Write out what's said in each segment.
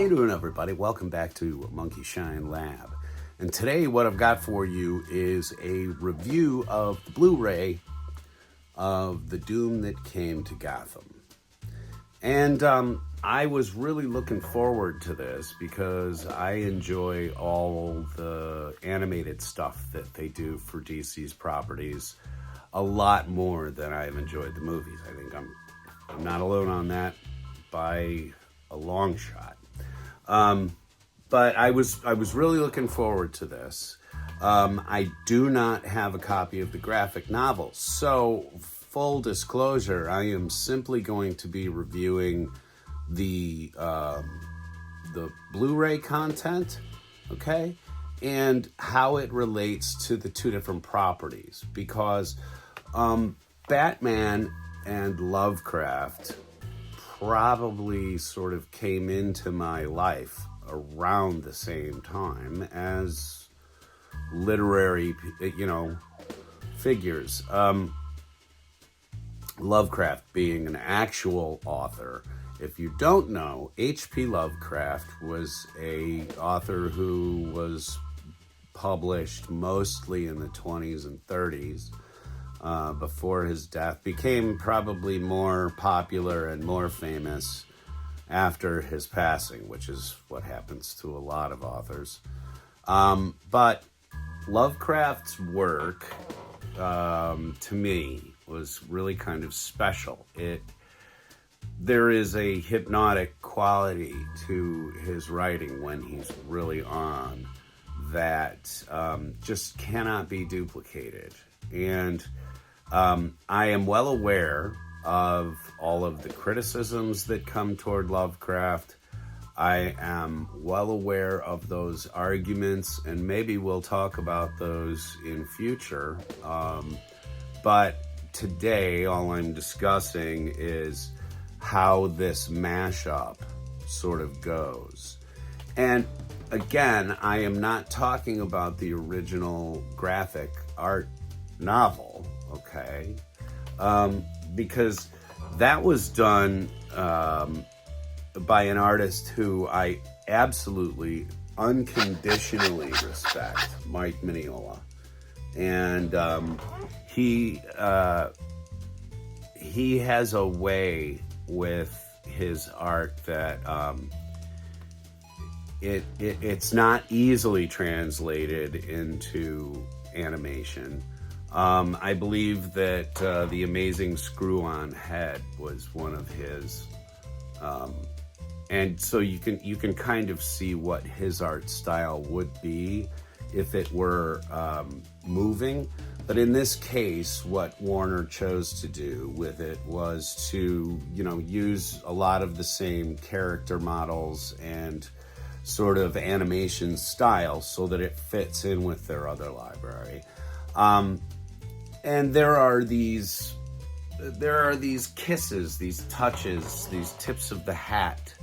you doing, everybody? Welcome back to Monkey Shine Lab. And today what I've got for you is a review of the Blu-ray of The Doom That Came to Gotham. And I was really looking forward to this because I enjoy all the animated stuff that they do for DC's properties a lot more than I've enjoyed the movies. I think I'm not alone on that by a long shot. But I was really looking forward to this. I do not have a copy of the graphic novel, so full disclosure, I am simply going to be reviewing the Blu-ray content, okay, and how it relates to the two different properties, because Batman and Lovecraft probably sort of came into my life around the same time as literary, figures. Lovecraft being an actual author. If you don't know, H.P. Lovecraft was a author who was published mostly in the 20s and 30s. Before his death, became probably more popular and more famous after his passing, which is what happens to a lot of authors. But Lovecraft's work, to me, was really kind of special. There is a hypnotic quality to his writing when he's really on that just cannot be duplicated. And I am well aware of all of the criticisms that come toward Lovecraft. I am well aware of those arguments, and maybe we'll talk about those in future. But today, all I'm discussing is how this mashup sort of goes. And again, I am not talking about the original graphic art novel, okay? Because that was done by an artist who I absolutely unconditionally respect, Mike Mignola. And he has a way with his art that it's not easily translated into animation. I believe that The Amazing Screw-On Head was one of his, and so you can kind of see what his art style would be if it were moving. But in this case, what Warner chose to do with it was to, use a lot of the same character models and sort of animation style so that it fits in with their other library. And there are these kisses, these touches, these tips of the hat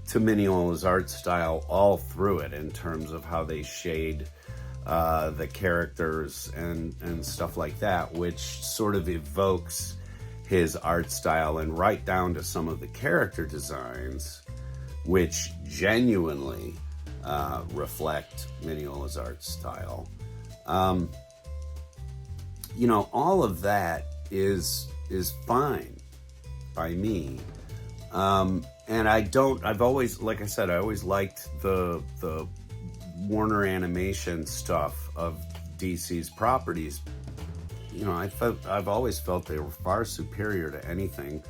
to Mignola's art style all through it in terms of how they shade the characters and stuff like that, which sort of evokes his art style, and right down to some of the character designs, which genuinely reflect Mignola's art style. All of that is fine by me. And I've always, like I said, I always liked the Warner Animation stuff of DC's properties. I've always felt they were far superior to anything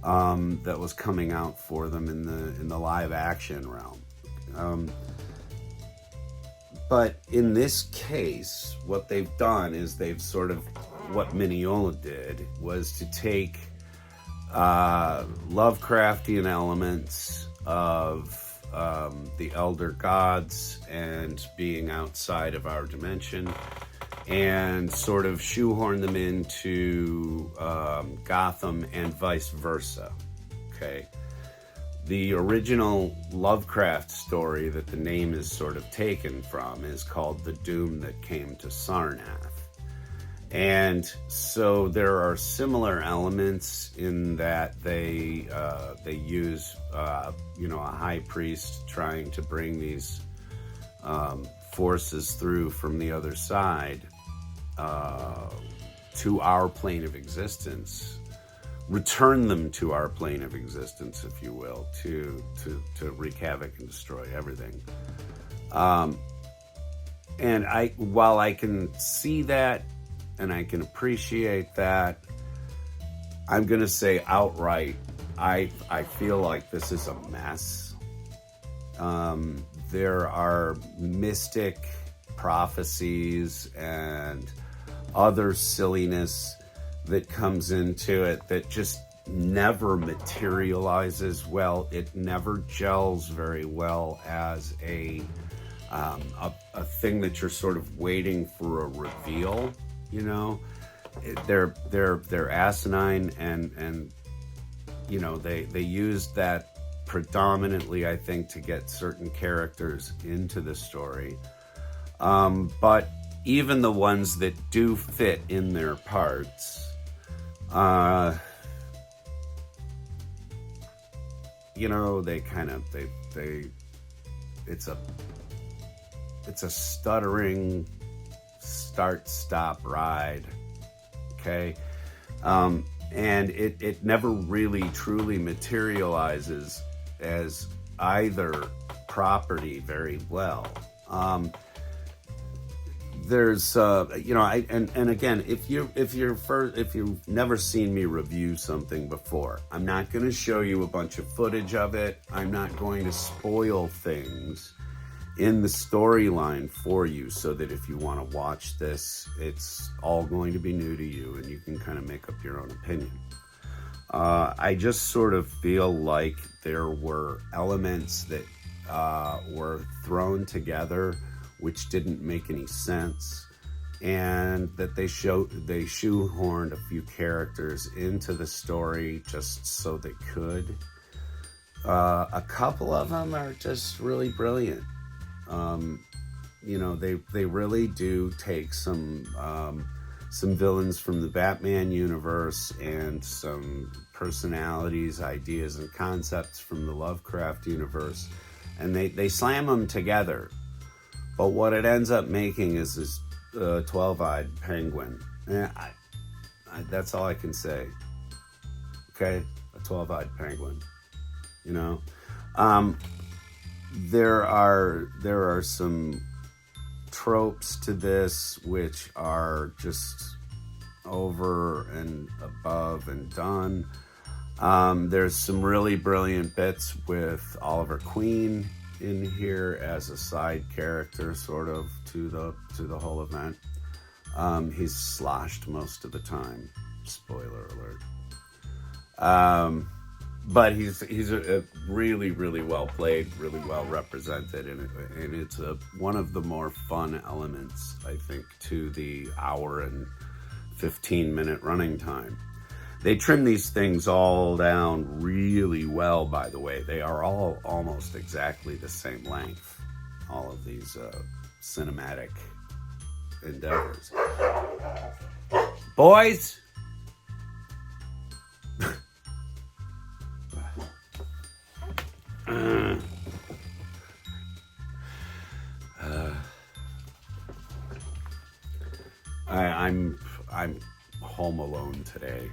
that was coming out for them in the live action realm. But in this case, what they've done is what Mignola did was to take Lovecraftian elements of the elder gods and being outside of our dimension, and sort of shoehorn them into Gotham and vice versa, okay? The original Lovecraft story that the name is sort of taken from is called The Doom That Came to Sarnath. And so there are similar elements in that they use a high priest trying to bring these forces through from the other side to our plane of existence, return them to our plane of existence, if you will, to wreak havoc and destroy everything. And while I can see that and I can appreciate that, I'm going to say outright, I feel like this is a mess. There are mystic prophecies and other silliness that comes into it that just never materializes well. It never gels very well as a thing that you're sort of waiting for a reveal. You know, they're asinine, and you know, they use that predominantly, I think, to get certain characters into the story. But even the ones that do fit in their parts, you know, it's a stuttering start-stop ride, okay? And it never really truly materializes as either property very well. There's you know, and again, if you've never seen me review something before, I'm not going to show you a bunch of footage of it. I'm not going to spoil things in the storyline for you, so that if you want to watch this, it's all going to be new to you and you can kind of make up your own opinion. I just sort of feel like there were elements that were thrown together which didn't make any sense, and that they shoehorned a few characters into the story just so they could. A couple of them are just really brilliant. You know, they really do take some villains from the Batman universe and some personalities, ideas, and concepts from the Lovecraft universe, and they slam them together. But what it ends up making is this 12-eyed penguin. That's all I can say. Okay? A 12-eyed penguin. You know? There are some tropes to this which are just over and above and done. There's some really brilliant bits with Oliver Queen in here as a side character, sort of, to the whole event. He's sloshed most of the time. Spoiler alert. But he's a really, really well played, really well represented, and it's one of the more fun elements, I think, to the hour and 15-minute running time. They trim these things all down really well, by the way. They are all almost exactly the same length, all of these cinematic endeavors. Boys! I'm home alone today,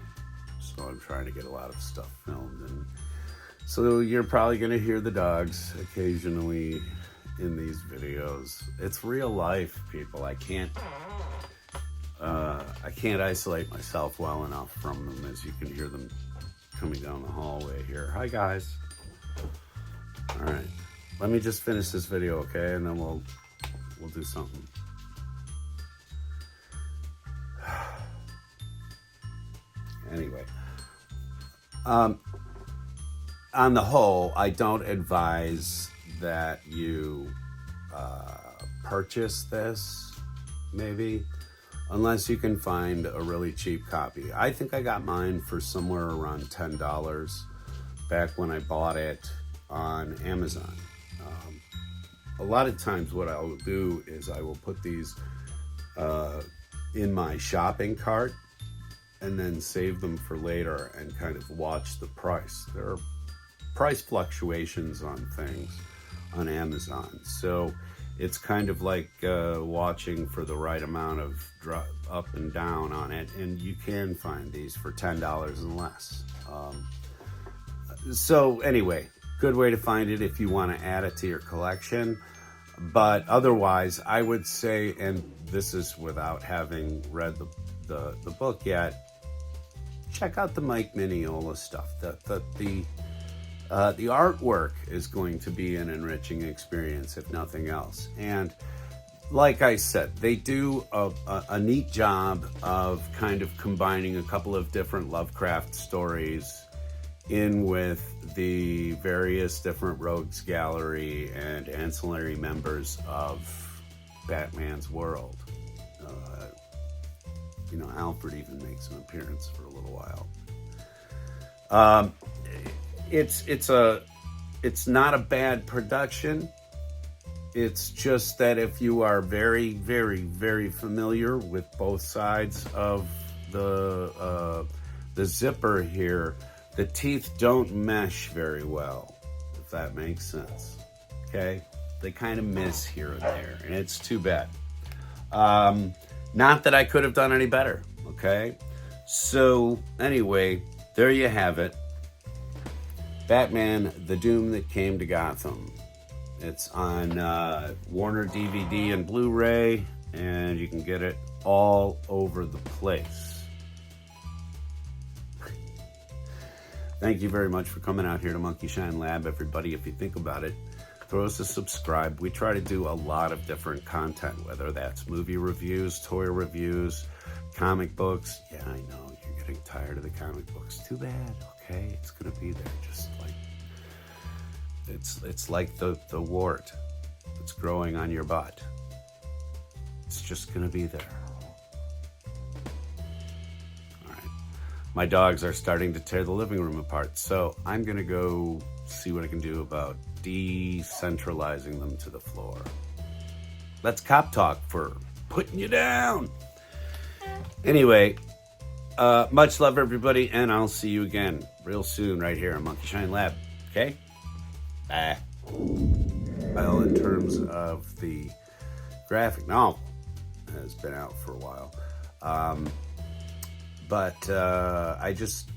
so I'm trying to get a lot of stuff filmed, and so you're probably going to hear the dogs occasionally in these videos. It's real life, people. I can't isolate myself well enough from them, as you can hear them coming down the hallway here. Hi guys. All right, let me just finish this video, okay, and then we'll do something. Anyway, on the whole, I don't advise that you purchase this, maybe, unless you can find a really cheap copy. I think I got mine for somewhere around $10 back when I bought it on Amazon. A lot of times what I will do is I will put these in my shopping cart and then save them for later and kind of watch the price. There are price fluctuations on things on Amazon. So it's kind of like watching for the right amount of up and down on it. And you can find these for $10 and less. So anyway, good way to find it if you want to add it to your collection. But otherwise, I would say, and this is without having read the book yet, check out the Mike Mignola stuff. The artwork is going to be an enriching experience, if nothing else. And like I said, they do a neat job of kind of combining a couple of different Lovecraft stories in with the various different rogues gallery and ancillary members of Batman's world. Alfred even makes an appearance for a little while. It's not a bad production. It's just that if you are very, very, very familiar with both sides of the zipper here, the teeth don't mesh very well, if that makes sense. Okay? They kind of miss here and there, and it's too bad. Not that I could have done any better, okay? So, anyway, there you have it. Batman, The Doom That Came to Gotham. It's on Warner DVD and Blu-ray, and you can get it all over the place. Thank you very much for coming out here to Monkey Shine Lab, everybody. If you think about it, throw us a subscribe. We try to do a lot of different content, whether that's movie reviews, toy reviews, comic books. Yeah, I know, you're getting tired of the comic books. Too bad, okay? It's going to be there, just like... It's like the wart that's growing on your butt. It's just going to be there. All right. My dogs are starting to tear the living room apart, so I'm going to go see what I can do about decentralizing them to the floor. Let's cop talk for putting you down. Anyway, much love, everybody, and I'll see you again real soon right here on Monkey Shine Lab. Okay? Bye. Well, in terms of the graphic novel, has been out for a while. But I just